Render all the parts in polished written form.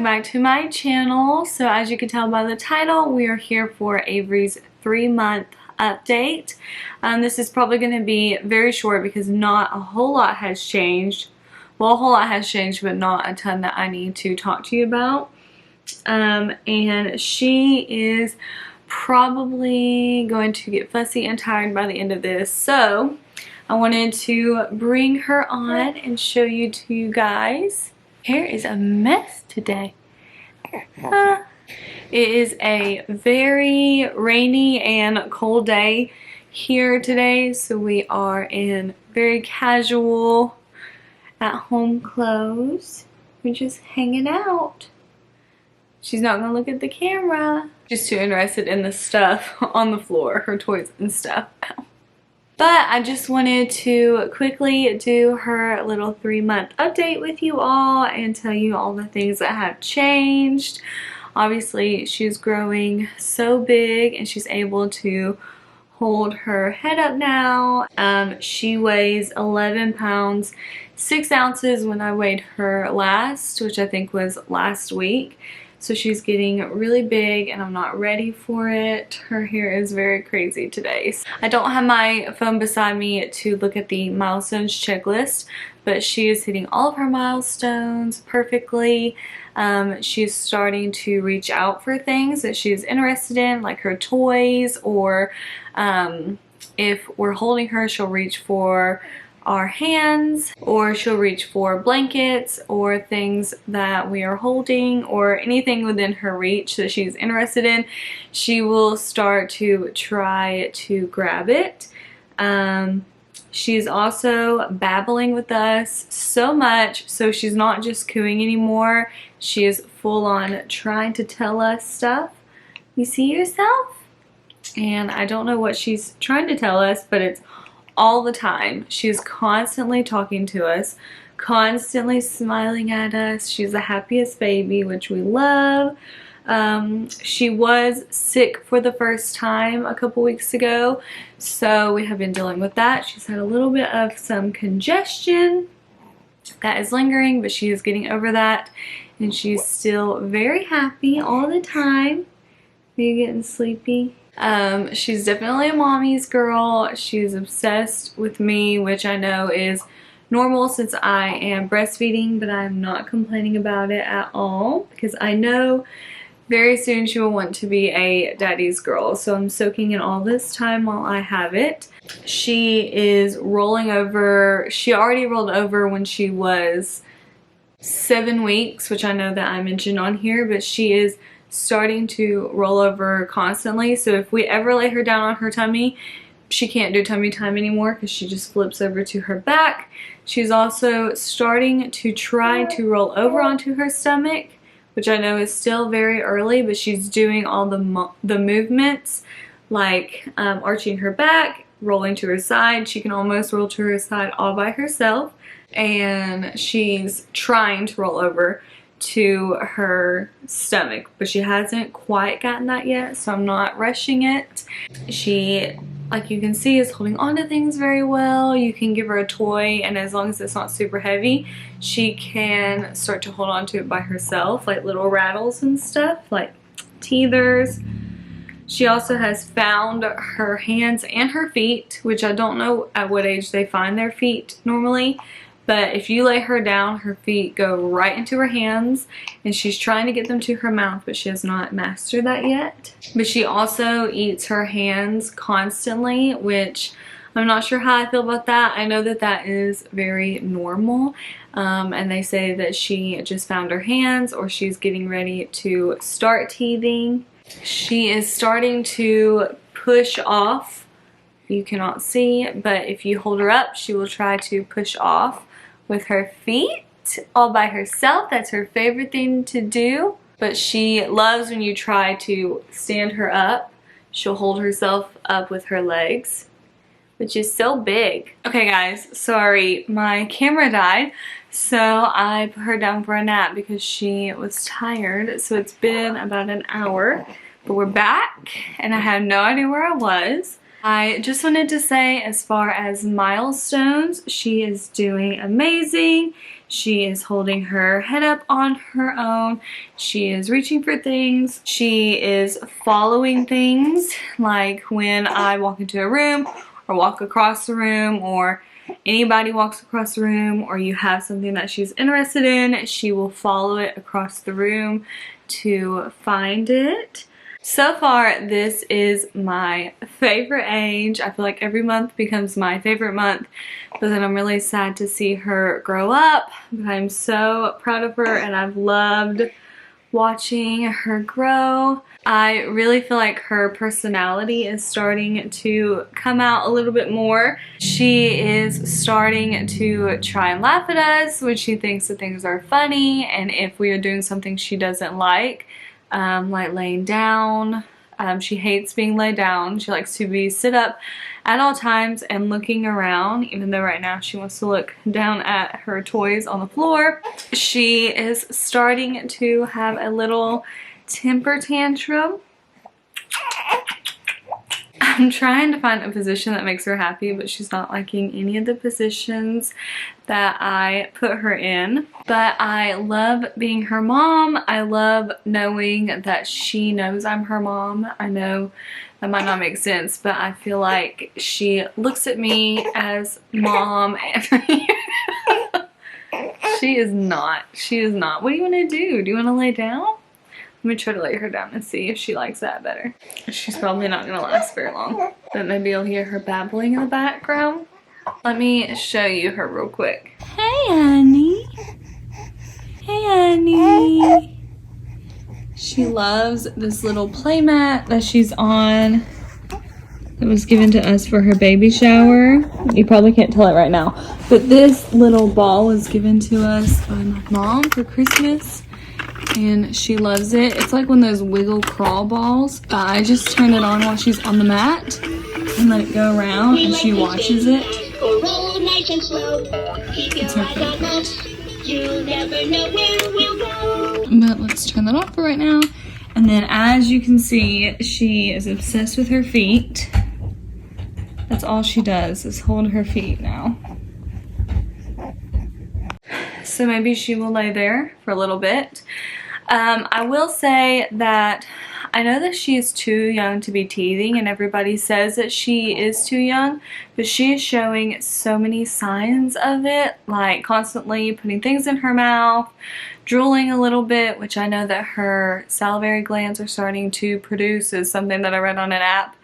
welcome back to my channel. So as you can tell by the title, we are here for Avery's 3-month update. This is probably going to be very short because not a whole lot has changed. Well, a whole lot has changed, but not a ton that I need to talk to you about. And she is probably going to get fussy and tired by the end of this. So I wanted to bring her on and show you to you guys. Hair is a mess today. It is a very rainy and cold day here today, so we are in very casual at-home clothes. We're just hanging out. She's not gonna look at the camera. She's too interested in the stuff on the floor, her toys and stuff. But I just wanted to quickly do her little 3-month update with you all and tell you all the things that have changed. Obviously, she's growing so big and she's able to hold her head up now. She weighs 11 pounds, 6 ounces when I weighed her last, which I think was last week. So she's getting really big and I'm not ready for it. Her hair is very crazy today. I don't have my phone beside me to look at the milestones checklist, but she is hitting all of her milestones perfectly. She's starting to reach out for things that she's interested in, like her toys, or if we're holding her, she'll reach for our hands, or she'll reach for blankets or things that we are holding, or anything within her reach that she's interested in. She will start to try to grab it. She's also babbling with us so much, so she's not just cooing anymore. She is full on trying to tell us stuff. You see yourself? And I don't know what she's trying to tell us, but it's all the time. She's constantly talking to us, constantly smiling at us. She's the happiest baby, which we love. She was sick for the first time a couple weeks ago, so we have been dealing with that. She's had a little bit of some congestion that is lingering, but she is getting over that, and she's still very happy all the time. Are you getting sleepy? She's definitely a mommy's girl. She's obsessed with me, which I know is normal since I am breastfeeding, but I'm not complaining about it at all because I know very soon she will want to be a daddy's girl. So I'm soaking in all this time while I have it. She is rolling over. She already rolled over when she was 7 weeks, which I know that I mentioned on here, but she is starting to roll over constantly. So if we ever lay her down on her tummy, she can't do tummy time anymore because she just flips over to her back. She's also starting to try to roll over onto her stomach, which I know is still very early, but she's doing all the movements, like arching her back, rolling to her side. She can almost roll to her side all by herself, and she's trying to roll over to her stomach, but she hasn't quite gotten that yet, so I'm not rushing it. She, like you can see, is holding on to things very well. You can give her a toy, and as long as it's not super heavy, she can start to hold on to it by herself, like little rattles and stuff, like teethers. She also has found her hands and her feet, which I don't know at what age they find their feet normally. But if you lay her down, her feet go right into her hands, and she's trying to get them to her mouth, but she has not mastered that yet. But she also eats her hands constantly, which I'm not sure how I feel about that. I know that that is very normal, and they say that she just found her hands, or she's getting ready to start teething. She is starting to push off. You cannot see, but if you hold her up, she will try to push off with her feet all by herself. That's her favorite thing to do. But she loves when you try to stand her up. She'll hold herself up with her legs, which is so big. Okay guys, sorry, my camera died, so I put her down for a nap because she was tired. So it's been about an hour, but we're back, and I had no idea where I was. I just wanted to say, as far as milestones, she is doing amazing. She is holding her head up on her own. She is reaching for things. She is following things, like when I walk into a room or walk across the room, or anybody walks across the room, or you have something that she's interested in, she will follow it across the room to find it. So far, this is my favorite age. I feel like every month becomes my favorite month, but then I'm really sad to see her grow up. But I'm so proud of her, and I've loved watching her grow. I really feel like her personality is starting to come out a little bit more. She is starting to try and laugh at us when she thinks that things are funny, and if we are doing something she doesn't like laying down. She hates being laid down. She likes to be sit up at all times and looking around, even though right now she wants to look down at her toys on the floor. She is starting to have a little temper tantrum. I'm trying to find a position that makes her happy, but she's not liking any of the positions that I put her in. But I love being her mom. I love knowing that she knows I'm her mom. I know that might not make sense, but I feel like she looks at me as mom. She is not. She is not. What do you want to do? Do you want to lay down? Let me try to lay her down and see if she likes that better. She's probably not going to last very long. But maybe you'll hear her babbling in the background. Let me show you her real quick. Hey, honey. Hey, honey. She loves this little play mat that she's on. It was given to us for her baby shower. You probably can't tell it right now. But this little ball was given to us by my mom for Christmas. And she loves it. It's like one of those wiggle crawl balls. I just turn it on while she's on the mat and let it go around, and she watches it. It's her favorite. But let's turn that off for right now. And then, as you can see, she is obsessed with her feet. That's all she does, is hold her feet now. So maybe she will lay there for a little bit. I will say that I know that she is too young to be teething, and everybody says that she is too young, but she is showing so many signs of it, like constantly putting things in her mouth, drooling a little bit, which I know that her salivary glands are starting to produce, is something that I read on an app.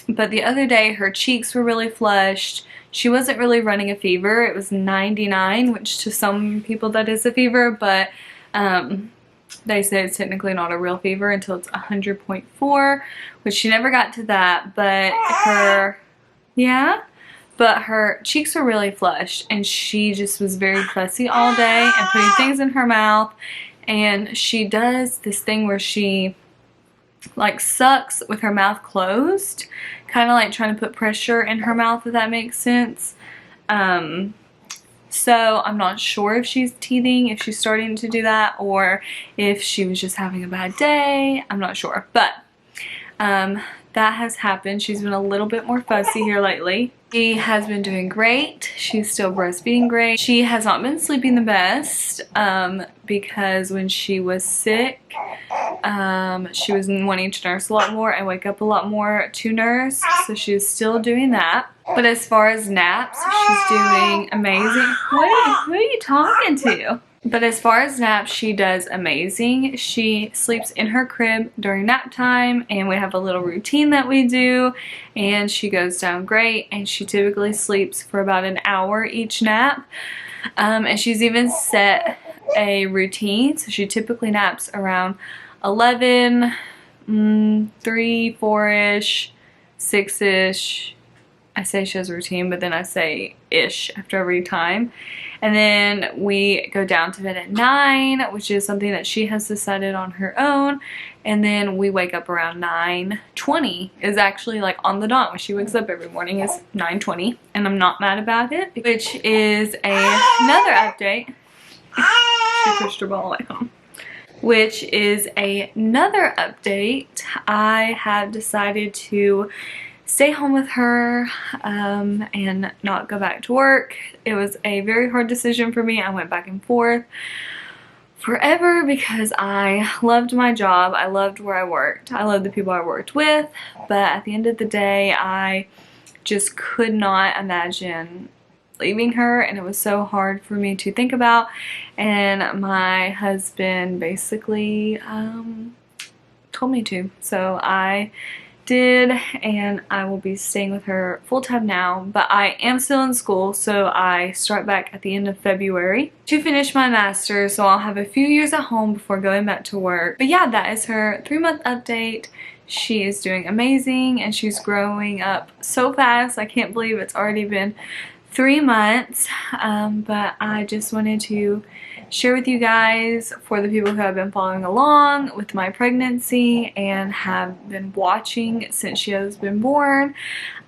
But the other day her cheeks were really flushed. She wasn't really running a fever. It was 99, which to some people that is a fever, but they say it's technically not a real fever until it's 100.4, which she never got to that, but her cheeks were really flushed, and she just was very fussy all day and putting things in her mouth. And she does this thing where she like sucks with her mouth closed, kind of like trying to put pressure in her mouth, if that makes sense. So I'm not sure if she's teething, if she's starting to do that, or if she was just having a bad day. I'm not sure, but that has happened. She's been a little bit more fussy here lately. She has been doing great. She's still breastfeeding great. She has not been sleeping the best because when she was sick, she was wanting to nurse a lot more and wake up a lot more to nurse, so she's still doing that. But as far as naps, she's doing amazing. Who are you talking to? But as far as naps, she does amazing. She sleeps in her crib during nap time, and we have a little routine that we do, and she goes down great, and she typically sleeps for about an hour each nap. And she's even set a routine, so she typically naps around 11, 3, 4-ish, 6-ish. I say she has a routine, but then I say ish after every time. And then we go down to bed at 9, which is something that she has decided on her own. And then we wake up around 9:20 is actually like on the dot. When she wakes up every morning is 9:20, and I'm not mad about it, which is another update. She pushed her ball away home. Which is another update. I have decided to stay home with her and not go back to work. It was a very hard decision for me. I went back and forth forever because I loved my job. I loved where I worked. I loved the people I worked with, but at the end of the day, I just could not imagine leaving her, and it was so hard for me to think about. And my husband basically told me to, so I did, and I will be staying with her full-time now, but I am still in school, so I start back at the end of February to finish my master's, so I'll have a few years at home before going back to work. But yeah, that is her 3-month update. She is doing amazing, and she's growing up so fast. I can't believe it's already been 3 months, but I just wanted to share with you guys, for the people who have been following along with my pregnancy and have been watching since she has been born.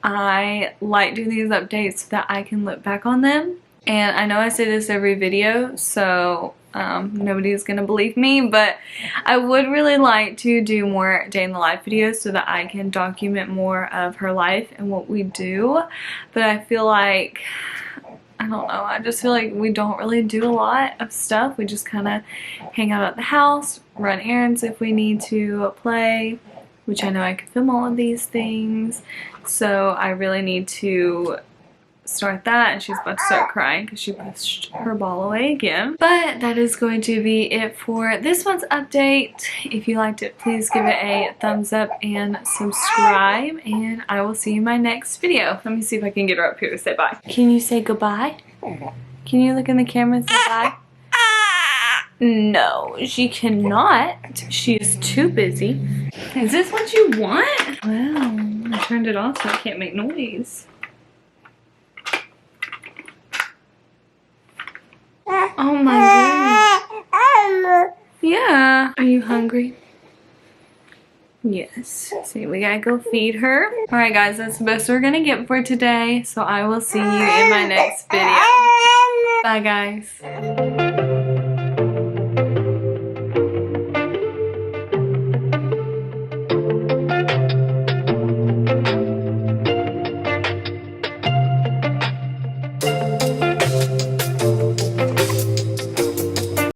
I like doing these updates so that I can look back on them. And I know I say this every video, so nobody's gonna believe me, but I would really like to do more day in the life videos so that I can document more of her life and what we do. But I feel like, I don't know, I just feel like we don't really do a lot of stuff. We just kind of hang out at the house, run errands if we need to, play, which I know I could film all of these things. So I really need to start that, and she's about to start crying because she pushed her ball away again. But that is going to be it for this month's update. If you liked it, please give it a thumbs up and subscribe, and I will see you in my next video. Let me see if I can get her up here to say bye. Can you say goodbye? Can you look in the camera and say bye? No, she cannot. She is too busy. Is this what you want? Wow, I turned it off so I can't make noise. Oh my goodness. Yeah. Are you hungry? Yes. See, we gotta go feed her. Alright guys, that's the best we're gonna get for today. So I will see you in my next video. Bye guys.